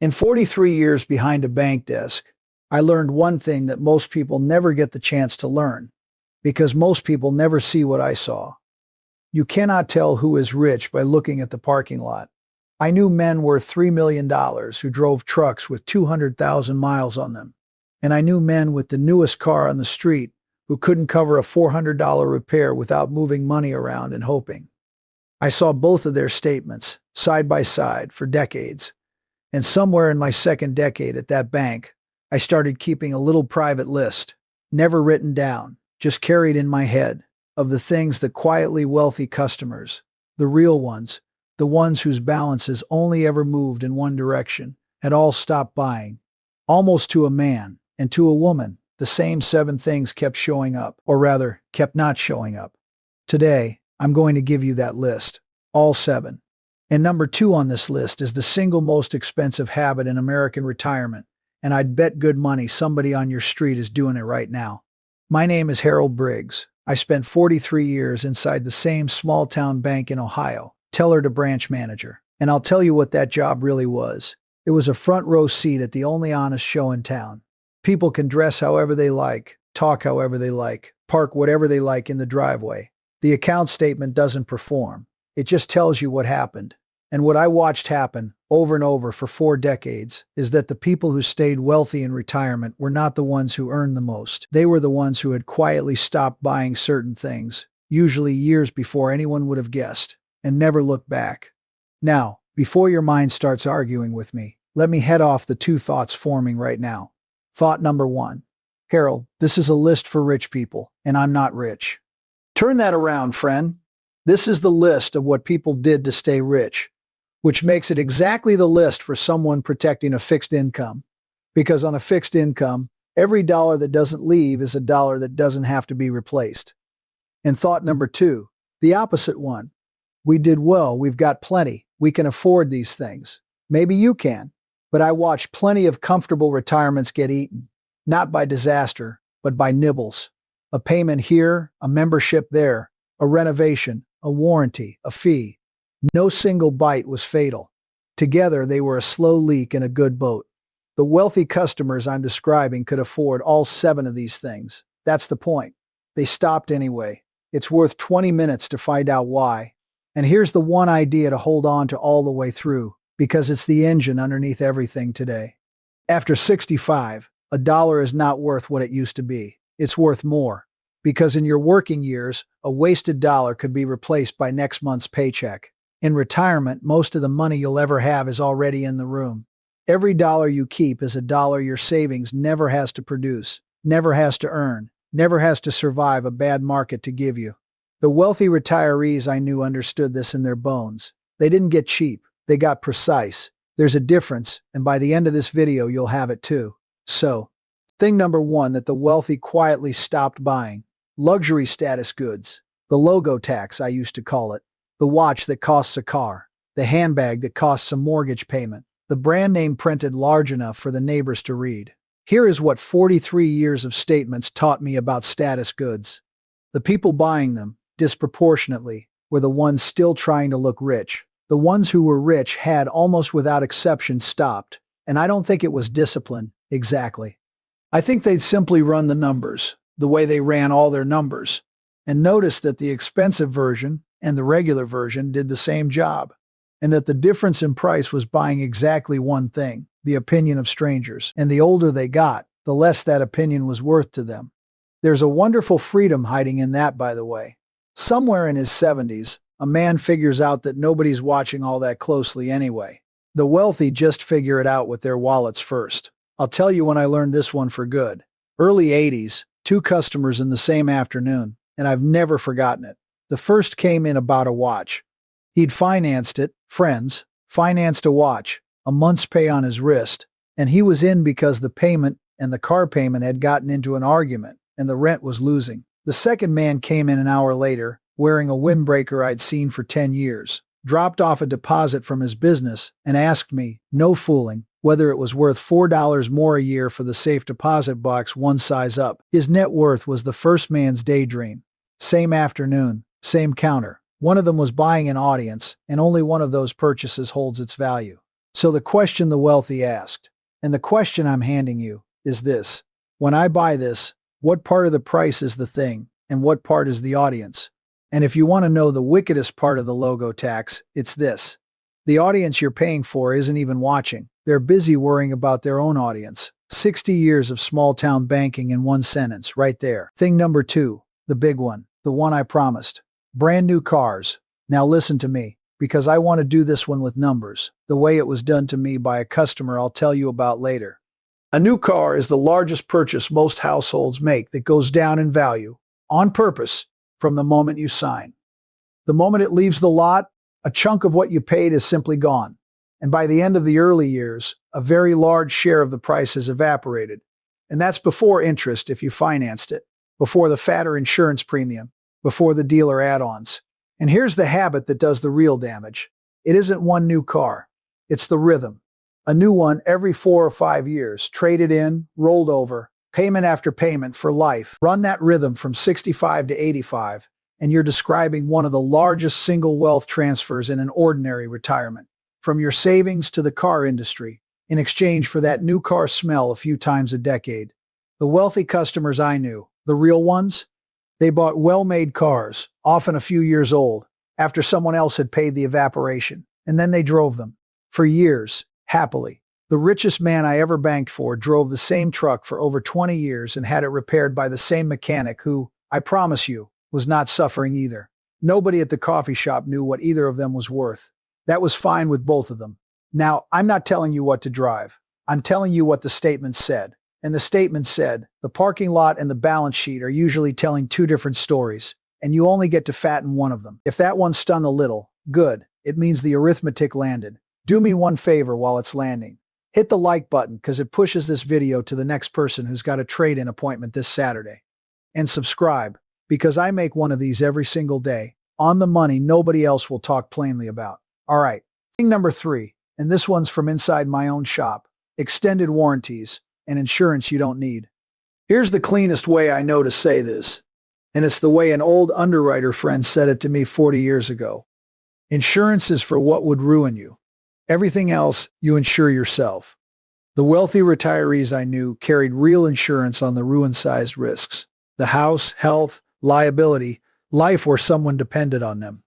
In 43 years behind a bank desk, I learned one thing that most people never get the chance to learn, because most people never see what I saw. You cannot tell who is rich by looking at the parking lot. I knew men worth $3 million who drove trucks with 200,000 miles on them. And I knew men with the newest car on the street who couldn't cover a $400 repair without moving money around and hoping. I saw both of their statements, side by side, for decades. And somewhere in my second decade at that bank, I started keeping a little private list, never written down, just carried in my head, of the things that quietly wealthy customers, the real ones, the ones whose balances only ever moved in one direction, had all stopped buying. Almost to a man, and to a woman, the same 7 things kept showing up, or rather, kept not showing up. Today, I'm going to give you that list, all 7. And number 2 on this list is the single most expensive habit in American retirement, and I'd bet good money somebody on your street is doing it right now. My name is Harold Briggs. I spent 43 years inside the same small-town bank in Ohio, teller to branch manager. And I'll tell you what that job really was. It was a front-row seat at the only honest show in town. People can dress however they like, talk however they like, park whatever they like in the driveway. The account statement doesn't perform. It just tells you what happened. And what I watched happen over and over for 4 decades is that the people who stayed wealthy in retirement were not the ones who earned the most. They were the ones who had quietly stopped buying certain things, usually years before anyone would have guessed, and never looked back. Now, before your mind starts arguing with me, let me head off the 2 thoughts forming right now. Thought number 1. Harold, this is a list for rich people, and I'm not rich. Turn that around, friend. This is the list of what people did to stay rich, which makes it exactly the list for someone protecting a fixed income. Because on a fixed income, every dollar that doesn't leave is a dollar that doesn't have to be replaced. And thought number 2, the opposite one. We did well, we've got plenty, we can afford these things. Maybe you can, but I watched plenty of comfortable retirements get eaten, not by disaster, but by nibbles. A payment here, a membership there, a renovation, a warranty, a fee. No single bite was fatal. Together, they were a slow leak in a good boat. The wealthy customers I'm describing could afford all 7 of these things. That's the point. They stopped anyway. It's worth 20 minutes to find out why. And here's the one idea to hold on to all the way through, because it's the engine underneath everything today. After 65, a dollar is not worth what it used to be. It's worth more. Because in your working years, a wasted dollar could be replaced by next month's paycheck. In retirement, most of the money you'll ever have is already in the room. Every dollar you keep is a dollar your savings never has to produce, never has to earn, never has to survive a bad market to give you. The wealthy retirees I knew understood this in their bones. They didn't get cheap, they got precise. There's a difference, and by the end of this video you'll have it too. So, thing number 1 that the wealthy quietly stopped buying. Luxury status goods. The logo tax, I used to call it. The watch that costs a car. The handbag that costs a mortgage payment. The brand name printed large enough for the neighbors to read. Here is what 43 years of statements taught me about status goods. The people buying them, disproportionately, were the ones still trying to look rich. The ones who were rich had, almost without exception, stopped. And I don't think it was discipline, exactly. I think they'd simply run the numbers, the way they ran all their numbers, and noticed that the expensive version and the regular version did the same job, and that the difference in price was buying exactly one thing, the opinion of strangers. And the older they got, the less that opinion was worth to them. There's a wonderful freedom hiding in that, by the way. Somewhere in his 70s, a man figures out that nobody's watching all that closely anyway. The wealthy just figure it out with their wallets first. I'll tell you when I learned this one for good. Early 80s, 2 customers in the same afternoon, and I've never forgotten it. The first came in about a watch. He'd financed it, financed a watch, a month's pay on his wrist, and he was in because the payment and the car payment had gotten into an argument, and the rent was losing. The second man came in an hour later, wearing a windbreaker I'd seen for 10 years, dropped off a deposit from his business, and asked me, no fooling, whether it was worth $4 more a year for the safe deposit box one size up. His net worth was the first man's daydream. Same afternoon, same counter. One of them was buying an audience, and only one of those purchases holds its value. So the question the wealthy asked, and the question I'm handing you, is this. When I buy this, what part of the price is the thing, and what part is the audience? And if you want to know the wickedest part of the logo tax, it's this. The audience you're paying for isn't even watching. They're busy worrying about their own audience. 60 years of small-town banking in one sentence, right there. Thing number 2, the big one, the one I promised. Brand new cars. Now listen to me, because I want to do this one with numbers, the way it was done to me by a customer I'll tell you about later. A new car is the largest purchase most households make that goes down in value, on purpose, from the moment you sign. The moment it leaves the lot, a chunk of what you paid is simply gone. And by the end of the early years, a very large share of the price has evaporated. And that's before interest if you financed it, before the fatter insurance premium, before the dealer add-ons. And here's the habit that does the real damage. It isn't one new car. It's the rhythm. A new one every 4 or 5 years, traded in, rolled over, payment after payment for life. Run that rhythm from 65 to 85, and you're describing one of the largest single wealth transfers in an ordinary retirement. From your savings to the car industry, in exchange for that new car smell a few times a decade. The wealthy customers I knew, the real ones, they bought well-made cars, often a few years old, after someone else had paid the evaporation, and then they drove them. For years, happily. The richest man I ever banked for drove the same truck for over 20 years and had it repaired by the same mechanic who, I promise you, was not suffering either. Nobody at the coffee shop knew what either of them was worth. That was fine with both of them. Now, I'm not telling you what to drive. I'm telling you what the statement said. And the statement said, the parking lot and the balance sheet are usually telling 2 different stories, and you only get to fatten one of them. If that one stung a little, good. It means the arithmetic landed. Do me one favor while it's landing. Hit the like button because it pushes this video to the next person who's got a trade-in appointment this Saturday. And subscribe, because I make one of these every single day. On the money nobody else will talk plainly about. All right, thing number 3, and this one's from inside my own shop. Extended warranties and insurance you don't need. Here's the cleanest way I know to say this, and it's the way an old underwriter friend said it to me 40 years ago. Insurance is for what would ruin you. Everything else, you insure yourself. The wealthy retirees I knew carried real insurance on the ruin-sized risks. The house, health, liability, life where someone depended on them.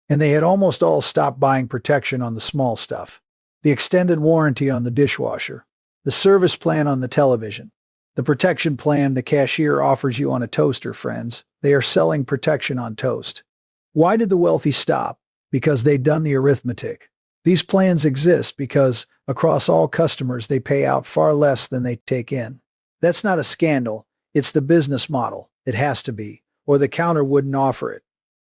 And they had almost all stopped buying protection on the small stuff. The extended warranty on the dishwasher. The service plan on the television. The protection plan the cashier offers you on a toaster, friends. They are selling protection on toast. Why did the wealthy stop? Because they'd done the arithmetic. These plans exist because, across all customers, they pay out far less than they take in. That's not a scandal. It's the business model. It has to be, or the counter wouldn't offer it.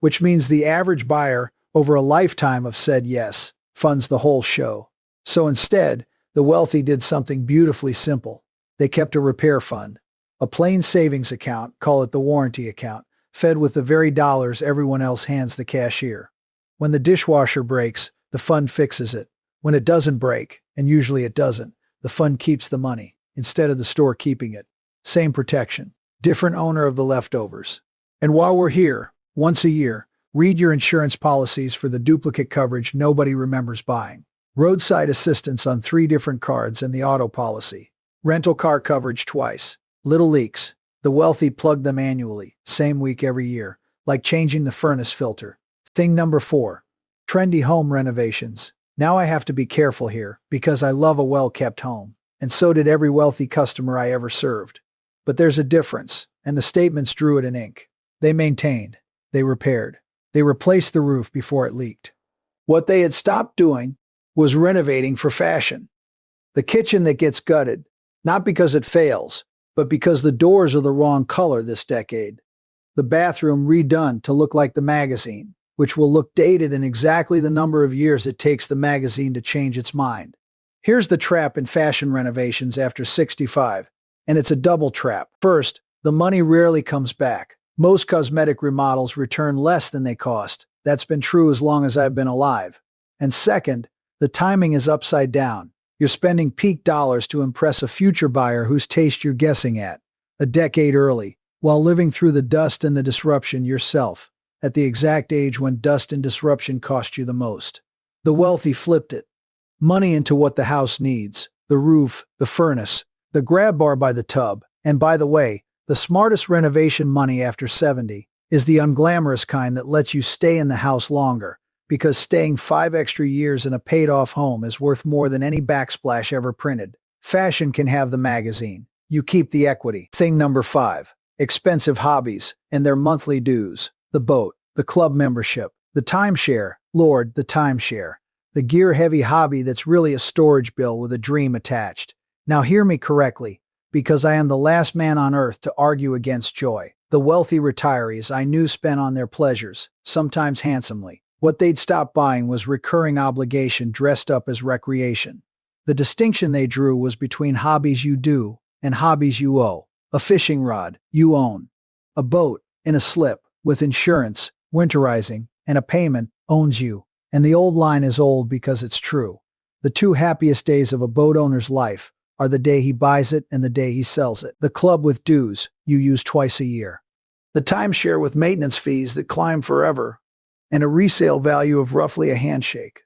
Which means the average buyer, over a lifetime of said yes, funds the whole show. So instead, the wealthy did something beautifully simple. They kept a repair fund. A plain savings account, call it the warranty account, fed with the very dollars everyone else hands the cashier. When the dishwasher breaks, the fund fixes it. When it doesn't break, and usually it doesn't, the fund keeps the money, instead of the store keeping it. Same protection, different owner of the leftovers. And while we're here, once a year, read your insurance policies for the duplicate coverage nobody remembers buying. Roadside assistance on 3 different cards and the auto policy. Rental car coverage twice. Little leaks. The wealthy plug them annually, same week every year, like changing the furnace filter. Thing number 4. Trendy home renovations. Now I have to be careful here, because I love a well-kept home. And so did every wealthy customer I ever served. But there's a difference, and the statements drew it in ink. They maintained. They repaired. They replaced the roof before it leaked. What they had stopped doing was renovating for fashion. The kitchen that gets gutted, not because it fails, but because the doors are the wrong color this decade. The bathroom redone to look like the magazine, which will look dated in exactly the number of years it takes the magazine to change its mind. Here's the trap in fashion renovations after 65, and it's a double trap. First, the money rarely comes back. Most cosmetic remodels return less than they cost. That's been true as long as I've been alive. And second, the timing is upside down. You're spending peak dollars to impress a future buyer whose taste you're guessing at, a decade early, while living through the dust and the disruption yourself, at the exact age when dust and disruption cost you the most. The wealthy flipped it. Money into what the house needs: the roof, the furnace, the grab bar by the tub. And by the way, the smartest renovation money after 70 is the unglamorous kind that lets you stay in the house longer, because staying 5 extra years in a paid-off home is worth more than any backsplash ever printed. Fashion can have the magazine. You keep the equity. Thing number 5. Expensive hobbies and their monthly dues. The boat, the club membership, the timeshare. Lord, the timeshare. The gear-heavy hobby that's really a storage bill with a dream attached. Now hear me correctly, because I am the last man on earth to argue against joy. The wealthy retirees I knew spent on their pleasures, sometimes handsomely. What they'd stop buying was recurring obligation dressed up as recreation. The distinction they drew was between hobbies you do and hobbies you owe. A fishing rod, you own. A boat, in a slip, with insurance, winterizing, and a payment, owns you. And the old line is old because it's true. The two happiest days of a boat owner's life are the day he buys it and the day he sells it. The club with dues you use twice a year. The timeshare with maintenance fees that climb forever, and a resale value of roughly a handshake.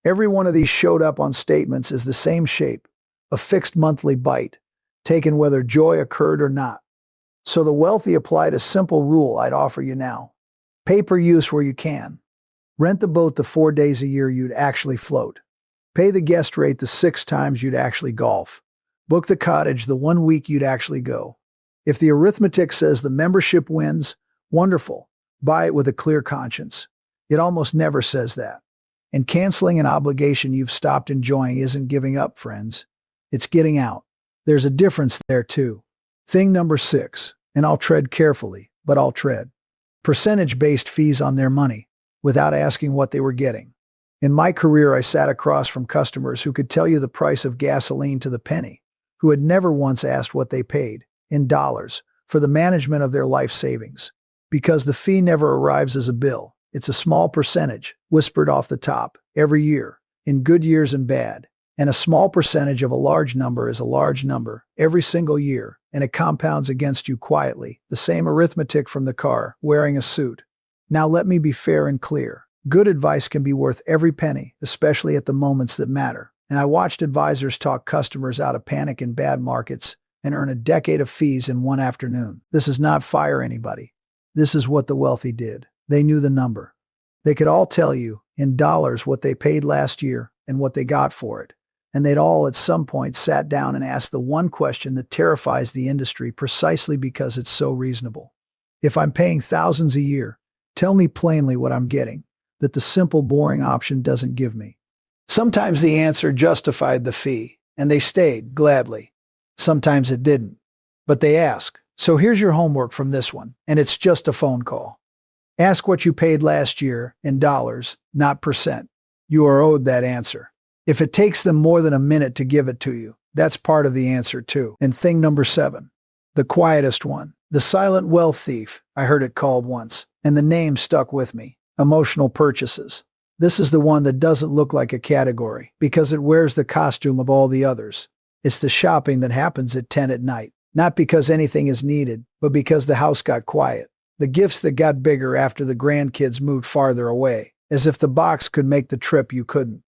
Every one of these showed up on statements as the same shape, a fixed monthly bite, taken whether joy occurred or not. So the wealthy applied a simple rule I'd offer you now. Pay per use where you can. Rent the boat the 4 days a year you'd actually float. Pay the guest rate the 6 times you'd actually golf. Book the cottage the 1 week you'd actually go. If the arithmetic says the membership wins, wonderful. Buy it with a clear conscience. It almost never says that. And canceling an obligation you've stopped enjoying isn't giving up, friends. It's getting out. There's a difference there too. Thing number 6, and I'll tread carefully, but I'll tread. Percentage-based fees on their money, without asking what they were getting. In my career, I sat across from customers who could tell you the price of gasoline to the penny, who had never once asked what they paid, in dollars, for the management of their life savings. Because the fee never arrives as a bill, it's a small percentage, whispered off the top, every year, in good years and bad. And a small percentage of a large number is a large number, every single year, and it compounds against you quietly, the same arithmetic from the car, wearing a suit. Now let me be fair and clear. Good advice can be worth every penny, especially at the moments that matter. And I watched advisors talk customers out of panic in bad markets and earn a decade of fees in one afternoon. This is not fire anybody. This is what the wealthy did. They knew the number. They could all tell you, in dollars, what they paid last year and what they got for it. And they'd all at some point sat down and asked the one question that terrifies the industry precisely because it's so reasonable. If I'm paying thousands a year, tell me plainly what I'm getting, that the simple, boring option doesn't give me. Sometimes the answer justified the fee, and they stayed, gladly. Sometimes it didn't. But they ask. So here's your homework from this one, and it's just a phone call. Ask what you paid last year in dollars, not percent. You are owed that answer. If it takes them more than a minute to give it to you, that's part of the answer too. And thing number 7, the quietest one, the silent wealth thief, I heard it called once, and the name stuck with me. Emotional purchases. This is the one that doesn't look like a category, because it wears the costume of all the others. It's the shopping that happens at 10 at night, not because anything is needed, but because the house got quiet. The gifts that got bigger after the grandkids moved farther away, as if the box could make the trip you couldn't.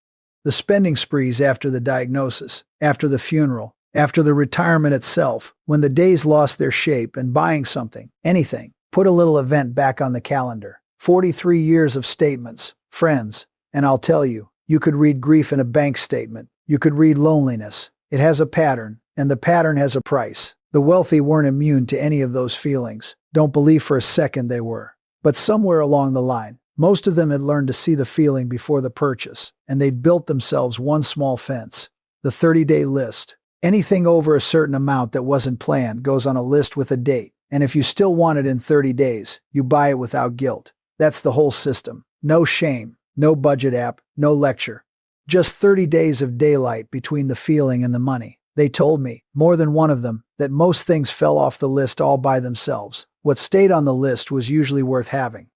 The spending sprees after the diagnosis, after the funeral, after the retirement itself, when the days lost their shape, and buying something, anything, put a little event back on the calendar. 43 years of statements, friends, and I'll tell you, you could read grief in a bank statement. You could read loneliness. It has a pattern, and the pattern has a price. The wealthy weren't immune to any of those feelings. Don't believe for a second they were. But somewhere along the line, most of them had learned to see the feeling before the purchase, and they'd built themselves one small fence. The 30-day list. Anything over a certain amount that wasn't planned goes on a list with a date, and if you still want it in 30 days, you buy it without guilt. That's the whole system. No shame, no budget app, no lecture. Just 30 days of daylight between the feeling and the money. They told me, more than one of them, that most things fell off the list all by themselves. What stayed on the list was usually worth having.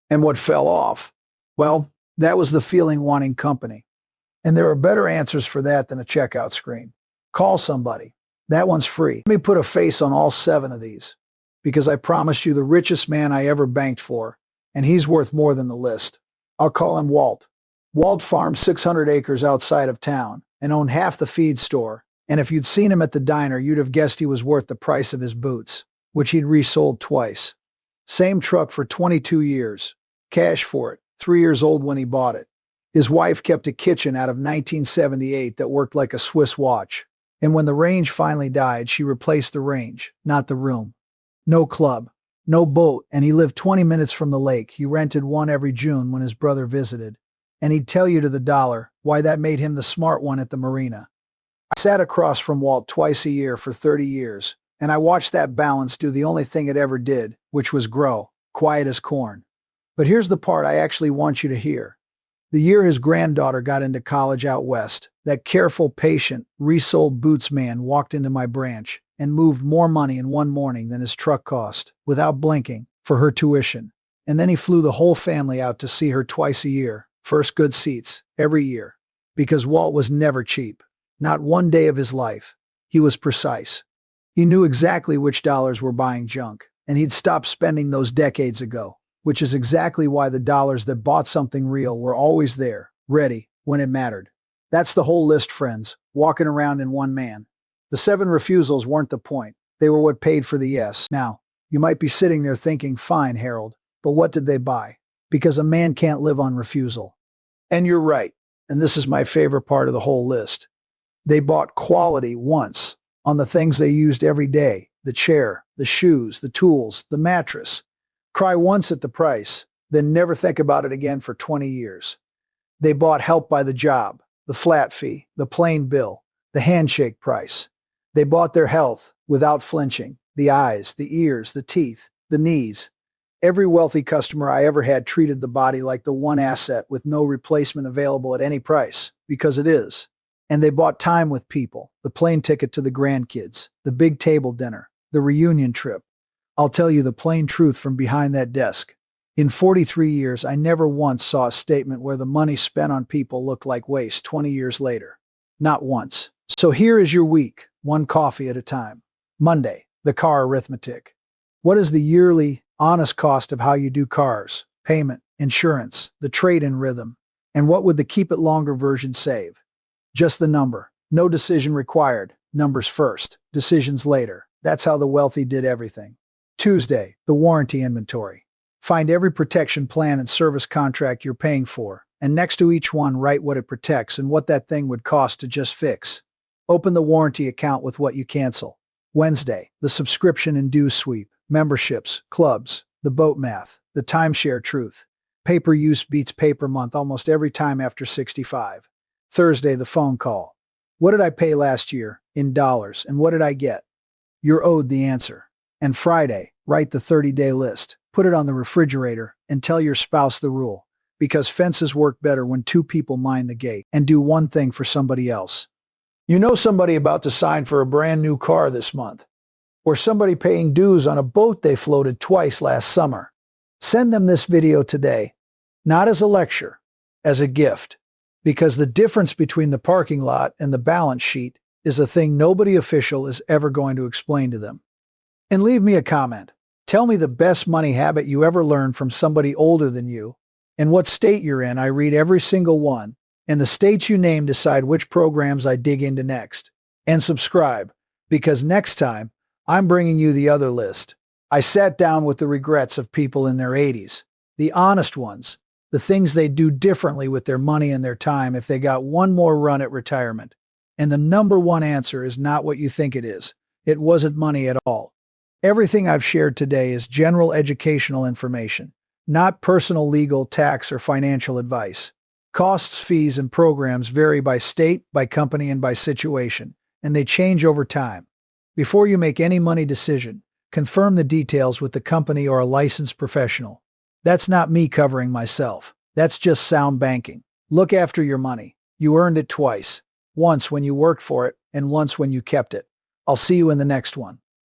And what fell off? Well, that was the feeling wanting company. And there are better answers for that than a checkout screen. Call somebody. That one's free. Let me put a face on all 7 of these, because I promise you the richest man I ever banked for, and he's worth more than the list. I'll call him Walt. Walt farmed 600 acres outside of town and owned half the feed store, and if you'd seen him at the diner, you'd have guessed he was worth the price of his boots, which he'd resold twice. Same truck for 22 years. Cash for it, 3 years old when he bought it. His wife kept a kitchen out of 1978 that worked like a Swiss watch. And when the range finally died, she replaced the range, not the room. No club, no boat, and he lived 20 minutes from the lake. He rented one every June when his brother visited. And he'd tell you to the dollar why that made him the smart one at the marina. I sat across from Walt twice a year for 30 years, and I watched that balance do the only thing it ever did, which was grow, quiet as corn. But here's the part I actually want you to hear. The year his granddaughter got into college out west, that careful, patient, resold boots man walked into my branch and moved more money in one morning than his truck cost, without blinking, for her tuition. And then he flew the whole family out to see her twice a year, first good seats, every year. Because Walt was never cheap. Not one day of his life. He was precise. He knew exactly which dollars were buying junk, and he'd stopped spending those decades ago, which is exactly why the dollars that bought something real were always there, ready, when it mattered. That's the whole list, friends, walking around in one man. The 7 refusals weren't the point. They were what paid for the yes. Now, you might be sitting there thinking, fine, Harold, but what did they buy? Because a man can't live on refusal. And you're right, and this is my favorite part of the whole list. They bought quality once, on the things they used every day, the chair, the shoes, the tools, the mattress. Cry once at the price, then never think about it again for 20 years. They bought help by the job, the flat fee, the plain bill, the handshake price. They bought their health without flinching, the eyes, the ears, the teeth, the knees. Every wealthy customer I ever had treated the body like the one asset with no replacement available at any price, because it is. And they bought time with people, the plane ticket to the grandkids, the big table dinner, the reunion trip. I'll tell you the plain truth from behind that desk. In 43 years, I never once saw a statement where the money spent on people looked like waste 20 years later. Not once. So here is your week, one coffee at a time. Monday, the car arithmetic. What is the yearly, honest cost of how you do cars, payment, insurance, the trade-in rhythm? And what would the keep it longer version save? Just the number. No decision required. Numbers first, decisions later. That's how the wealthy did everything. Tuesday, the warranty inventory. Find every protection plan and service contract you're paying for, and next to each one write what it protects and what that thing would cost to just fix. Open the warranty account with what you cancel. Wednesday, the subscription and dues sweep. Memberships, clubs, the boat math, the timeshare truth. Paper use beats paper month almost every time after 65. Thursday, the phone call. What did I pay last year, in dollars, and what did I get? You're owed the answer. And Friday, write the 30-day list, put it on the refrigerator, and tell your spouse the rule. Because fences work better when 2 people mind the gate and do one thing for somebody else. You know somebody about to sign for a brand new car this month. Or somebody paying dues on a boat they floated twice last summer. Send them this video today. Not as a lecture, as a gift. Because the difference between the parking lot and the balance sheet is a thing nobody official is ever going to explain to them. And leave me a comment. Tell me the best money habit you ever learned from somebody older than you, and what state you're in. I read every single one, and the states you name decide which programs I dig into next. And subscribe, because next time, I'm bringing you the other list. I sat down with the regrets of people in their 80s, the honest ones, the things they'd do differently with their money and their time if they got one more run at retirement. And the number one answer is not what you think it is. It wasn't money at all. Everything I've shared today is general educational information, not personal legal, tax, or financial advice. Costs, fees, and programs vary by state, by company, and by situation, and they change over time. Before you make any money decision, confirm the details with the company or a licensed professional. That's not me covering myself. That's just sound banking. Look after your money. You earned it twice. Once when you worked for it, and once when you kept it. I'll see you in the next one.